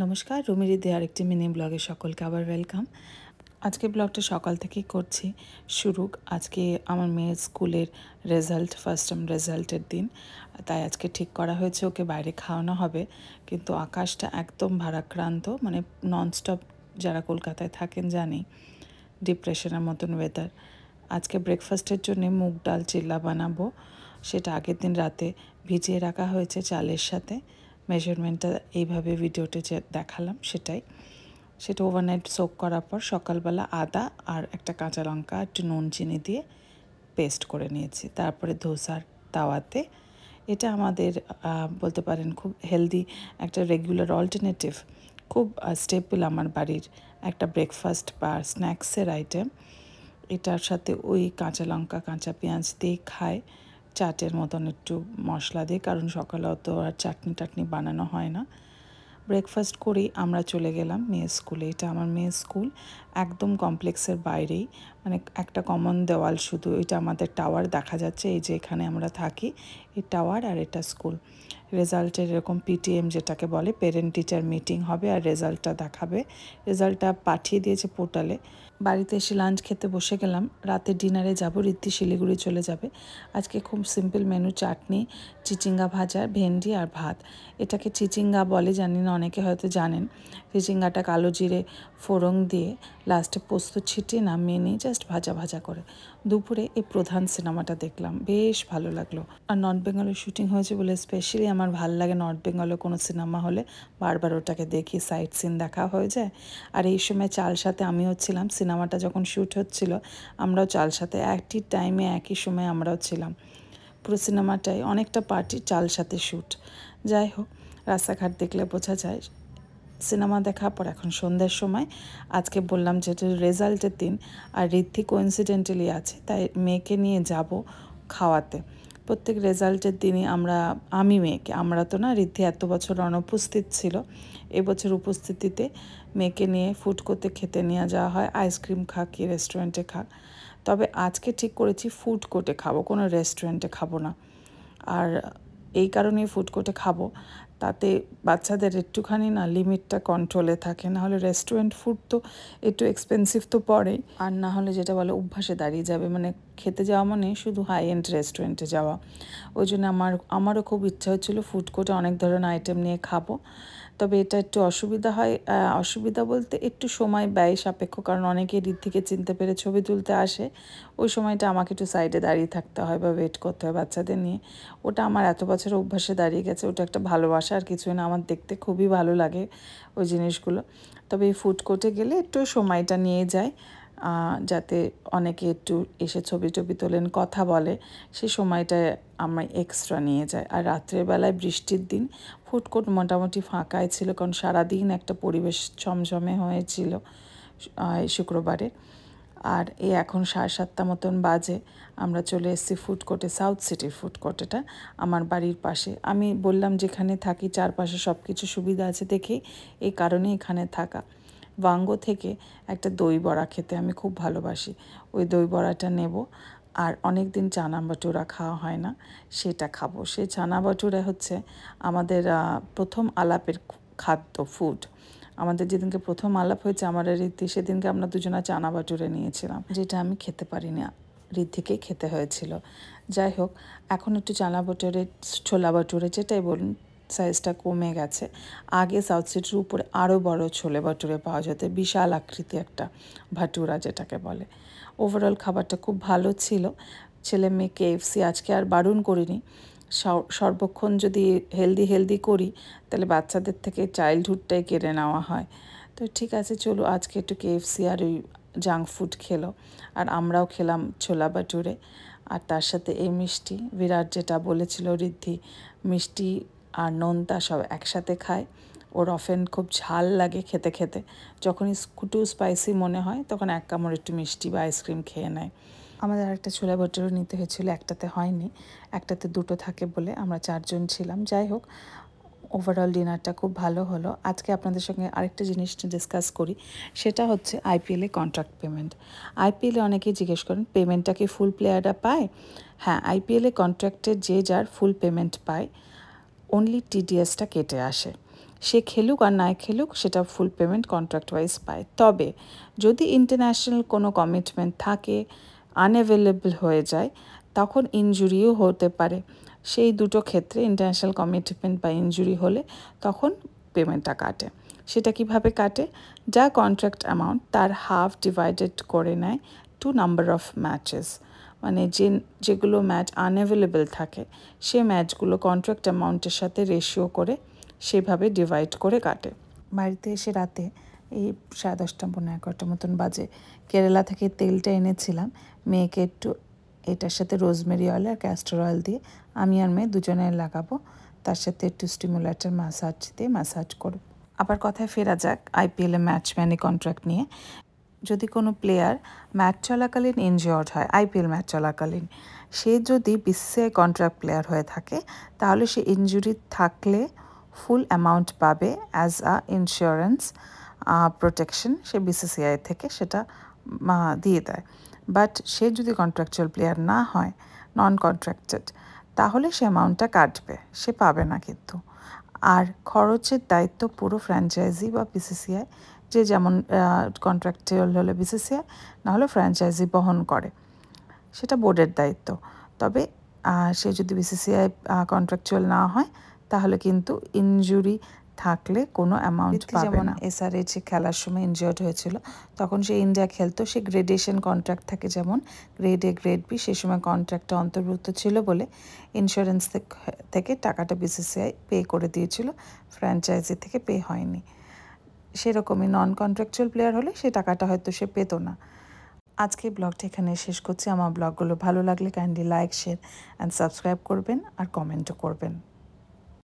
নমস্কার, রুমির দিয়ে আরেকটি মিনি ব্লগে সকলকে আবার ওয়েলকাম। আজকে ব্লগটা সকাল থেকেই করছি শুরু। আজকে আমার মেয়ের স্কুলের ফার্স্ট টার্ম রেজাল্টের দিন, তাই আজকে ঠিক করা হয়েছে ওকে বাইরে খাওয়ানো হবে। কিন্তু আকাশটা একদম ভারাক্রান্ত, মানে ননস্টপ, যারা কলকাতায় থাকেন জানি ডিপ্রেশনের মতন ওয়েদার। আজকে ব্রেকফাস্টের জন্য মুগ ডাল চিল্লা বানাবো। সেটা আগের দিন রাতে ভিজিয়ে রাখা হয়েছে চালের সাথে। মেজারমেন্টটা এইভাবে ভিডিওতে যে দেখালাম সেটা ওভারনাইট সোক করার পর সকালবেলা আদা আর একটা কাঁচা লঙ্কা একটু নুন চিনি দিয়ে পেস্ট করে নিয়েছি। তারপরে ধোসার তাওয়াতে, এটা আমাদের বলতে পারেন খুব হেলদি একটা রেগুলার অল্টারনেটিভ, খুব স্টেপল আমার বাড়ির একটা ব্রেকফাস্ট বা স্ন্যাক্সের আইটেম। এটার সাথে ওই কাঁচা লঙ্কা কাঁচা পেঁয়াজ দিয়ে খায়, চাটের মতন একটু মশলা দিয়ে, কারণ সকালে অত আর চাটনি টাটনি বানানো হয় না। ব্রেকফাস্ট করেই আমরা চলে গেলাম মেয়ের স্কুলে। এটা আমার মেয়ের স্কুল, একদম কমপ্লেক্সের বাইরেই, মানে একটা কমন দেওয়াল শুধু। এটা আমাদের টাওয়ার দেখা যাচ্ছে, এই যে এখানে আমরা থাকি, এই টাওয়ার আর এটা স্কুল। রেজাল্টের এরকম পিটিএম যেটাকে বলে, পেরেন্ট টিচার মিটিং হবে আর রেজাল্টটা দেখাবে। রেজাল্টটা পাঠিয়ে দিয়েছে পোর্টালে। বাড়িতে এসে লাঞ্চ খেতে বসে গেলাম। রাতে ডিনারে যাব, ঋদ্ধি শিলিগুড়ি চলে যাবে। আজকে খুব সিম্পল মেনু, চাটনি, চিচিঙ্গা ভাজা, ভেন্ডি আর ভাত। এটাকে চিচিঙ্গা বলে, জানি না, অনেকে হয়তো জানেন। চিচিঙ্গাটা কালো জিরে ফোড়ন দিয়ে লাস্টে পোস্ত ছিটিয়ে নামিয়ে নিয়ে জাস্ট ভাজা ভাজা করে। দুপুরে এই প্রধান সিনেমাটা দেখলাম, বেশ ভালো লাগলো। আর নর্থ বেঙ্গলের শুটিং হয়েছে বলে স্পেশালি আমার ভালো লাগে নর্থ বেঙ্গলে কোনো সিনেমা হলে বারবার ওটাকে দেখি, সাইট সিন দেখা হয়ে যায়। আর এই সময় চাল সাথে আমিও ছিলাম, সিনেমাটা যখন শ্যুট হচ্ছিল আমরাও চাল সাথে একই টাইমে একই সময় আমরাও ছিলাম। পুরো সিনেমাটাই অনেকটা পার্টি চাল সাথে শ্যুট। যাই হোক, রাস্তাঘাট দেখলে বোঝা যায়। সিনেমা দেখার পর এখন সন্ধ্যার সময়, আজকে বললাম যেটা রেজাল্টের দিন আর ঋদ্ধি কোইন্সিডেন্টালি আছে, তাই মেয়েকে নিয়ে যাব খাওয়াতে। প্রত্যেক রেজাল্টের দিনই আমি মেয়েকে, আমরা তো না, ঋদ্ধি এত বছর অনুপস্থিত ছিল, এবছর উপস্থিতিতে মেয়েকে নিয়ে ফুড কোর্টে খেতে নিয়ে যাওয়া হয়। আইসক্রিম খাক কি রেস্টুরেন্টে খাক, তবে আজকে ঠিক করেছি ফুড কোর্টে খাবো, কোনো রেস্টুরেন্টে খাবো না। আর এই কারণেই ফুড কোর্টে খাবো, তাতে বাচ্চাদের একটুখানি না লিমিটটা কন্ট্রোলে থাকে। না হলে রেস্টুরেন্ট ফুড তো একটু এক্সপেন্সিভ তো পড়েই, আর না হলে যেটা বলে অভ্যাসে দাঁড়িয়ে যাবে, মানে খেতে যাওয়া মানে শুধু হাই এন্ড রেস্টুরেন্টে যাওয়া। ওই জন্য আমারও খুব ইচ্ছা হচ্ছিলো ফুড কোর্টে অনেক ধরনের আইটেম নিয়ে খাবো। তবে এটা একটু অসুবিধা হয়, অসুবিধা বলতে একটু সময় ব্যয় সাপেক্ষ, কারণ অনেকে ঋদ্ধিকে চিনতে পেরে ছবি তুলতে আসে। ওই সময়টা আমাকে একটু সাইডে দাঁড়িয়ে থাকতে হয় বা ওয়েট করতে হয় বাচ্চাদের নিয়ে। ওটা আমার এত বছর অভ্যাসে দাঁড়িয়ে গেছে, ওটা একটা ভালোবাসা আর কিছুই না। আমার দেখতে খুবই ভালো লাগে ওই জিনিসগুলো। তবে এই ফুড কোর্টে গেলে একটু সময়টা নিয়ে যায়, যাতে অনেকে একটু এসে ছবি টবি তোলেন, কথা বলে, সেই সময়টায় আমার এক্সট্রা নিয়ে যায়। আর রাত্রের বেলায় বৃষ্টির দিন ফুড কোর্ট মোটামুটি ফাঁকাই ছিল, কারণ সারাদিন একটা পরিবেশ ছমছমে হয়েছিল শুক্রবারে। আর এখন 7:30 মতন বাজে, আমরা চলে এসেছি ফুড কোর্টে, সাউথ সিটির ফুড কোর্ট। এটা আমার বাড়ির পাশে। আমি বললাম যেখানে থাকি চারপাশে সব কিছু সুবিধা আছে দেখেই এই কারণে এখানে থাকা। ওয়াঙ্গো থেকে একটা দই বড়া খেতে আমি খুব ভালোবাসি, ওই দই বড়াটা নেব। আর অনেক দিন চানা বাটুরা খাওয়া হয় না, সেটা খাবো। সেই চানা বাটুরা হচ্ছে আমাদের প্রথম আলাপের খাদ্য, ফুড। আমাদের যেদিনকে প্রথম আলাপ হয়েছে আমার আর ঋদ্ধি, সেদিনকে আমরা দুজনা চানা বাটুরে নিয়েছিলাম, যেটা আমি খেতে পারি না, ঋদ্ধিকেই খেতে হয়েছিল। যাই হোক, এখন একটু চানা বাটুরে, ছোলা বাটুরে যেটাই বলুন, সাইজটা কমে গেছে। আগে সাউথ সিটির উপরে আরও বড় ছোলে ভাটুরে পাওয়া যেত, বিশাল আকৃতি একটা ভাটুরা যেটাকে বলে। ওভারঅল খাবারটা খুব ভালো ছিল। ছেলে মেয়ে KFC আজকে আর বারণ করিনি, সর্বক্ষণ যদি হেলদি করি তাহলে বাচ্চাদের থেকে চাইল্ডহুডটাই কেড়ে নেওয়া হয়। তো ঠিক আছে, চলো আজকে একটু KFC আর ওই জাঙ্ক ফুড খেলো, আর আমরাও খেলাম ছোলা বাটুরে। আর তার সাথে এই মিষ্টি, বিরাট যেটা বলেছিল ঋদ্ধি, মিষ্টি আর নোনতা সব একসাথে খায়। ওর অফেন খুব ঝাল লাগে খেতে খেতে, যখনই একটু স্পাইসি মনে হয় তখন এক কামড় একটু মিষ্টি বা আইসক্রিম খেয়ে নেয়। আমাদের আরেকটা ছোলা ভাটুরা নিতে হয়েছিল, একটাতে হয়নি, একটাতে দুটো থাকে বলে আমরা 4 জন ছিলাম। যাই হোক, ওভারঅল ডিনারটা খুব ভালো হলো। আজকে আপনাদের সঙ্গে আরেকটা জিনিস ডিসকাস করি, সেটা হচ্ছে IPL-এ কন্ট্রাক্ট পেমেন্ট। IPL-এ অনেকেই জিজ্ঞেস করেন পেমেন্টটা কি ফুল প্লেয়াররা পায়? হ্যাঁ, IPL-এ কন্ট্রাক্টের যে যার ফুল পেমেন্ট পায়, অনলি TDS-টা কেটে আসে। সে খেলুক আর নাই খেলুক সেটা ফুল পেমেন্ট কন্ট্রাক্ট ওয়াইজ পায়। তবে যদি ইন্টারন্যাশনাল কোনো কমিটমেন্ট থাকে, আনঅ্যাভেলেবল হয়ে যায়, তখন ইনজুরিও হতে পারে। সেই দুটো ক্ষেত্রে ইন্টারন্যাশনাল কমিটমেন্ট বা ইনজুরি হলে তখন পেমেন্টটা কাটে। সেটা কিভাবে কাটে? যা কন্ট্রাক্ট অ্যামাউন্ট তার হাফ ডিভাইডেড করে নেয় টু নাম্বার অফ ম্যাচেস, মানে যেগুলো ম্যাচ আনঅ্যাভেলেবল থাকে সে ম্যাচগুলো কন্ট্রাক্ট অ্যামাউন্টের সাথে রেশিও করে সেভাবে ডিভাইড করে কাটে। বাড়িতে এসে রাতে এই 10:30 11:30 মতন বাজে কেরালা থেকে তেলটা এনেছিলাম। মেয়েকে একটু এটার সাথে রোজমেরি অয়েল আর ক্যাস্টর অয়েল দিয়ে আমি আর মেয়ে দুজনে লাগাবো, তার সাথে একটু স্টিমুলেটর ম্যাসাজ দিয়ে ম্যাসাজ করব। আবার কথায় ফেরা যাক আইপিএলে ম্যাচ ম্যানি কন্ট্রাক্ট নিয়ে। যদি কোনো প্লেয়ার ম্যাচ চলাকালীন ইনজিওর্ড হয়, আইপিএল ম্যাচ চলাকালীন, সে যদি বিসিসিআই কন্ট্রাক্ট প্লেয়ার হয়ে থাকে তাহলে সে ইনজুরি থাকলে ফুল অ্যামাউন্ট পাবে as a insurance protection, say BCCI থেকে সেটা দিয়ে দেয়। বাট সে যদি কন্ট্রাকচুয়াল প্লেয়ার না হয়, নন কন্ট্রাক্টেড, তাহলে সে অ্যামাউন্টটা কাটবে, সে পাবে না কিন্তু। আর খরচের দায়িত্ব পুরো ফ্র্যাঞ্চাইজি বা বিসিসিআই, যে যেমন কন্ট্রাক্টুয়াল হলে বিসিসিআই, নাহলে ফ্র্যাঞ্চাইজি বহন করে, সেটা বোর্ডের দায়িত্ব। তবে সে যদি বিসিসিআই কন্ট্রাকচুয়াল না হয় তাহলে কিন্তু ইনজুরি থাকলে কোনো অ্যামাউন্ট পাবে না। এসআরএইচ খেলার সময় ইনজিওর্ড হয়েছিল, তখন সে ইন্ডিয়া খেলতো, সে গ্রেডেশন কন্ট্রাক্ট থাকে যেমন গ্রেড এ গ্রেড বি, সেই সময় কন্ট্রাক্টটা অন্তর্ভুক্ত ছিল বলে ইন্স্যুরেন্স থেকে টাকাটা বিসিসিআই পে করে দিয়েছিল, ফ্র্যাঞ্চাইজি থেকে পে হয়নি। সেরকমই নন কন্ট্রাকচুয়াল প্লেয়ার হলে সে টাকাটা হয়তো সে পেত না। আজকে ব্লগটা এখানে শেষ করছি। আমার ব্লগগুলো ভালো লাগলে kindly like, share and subscribe করবেন আর কমেন্টও করবেন।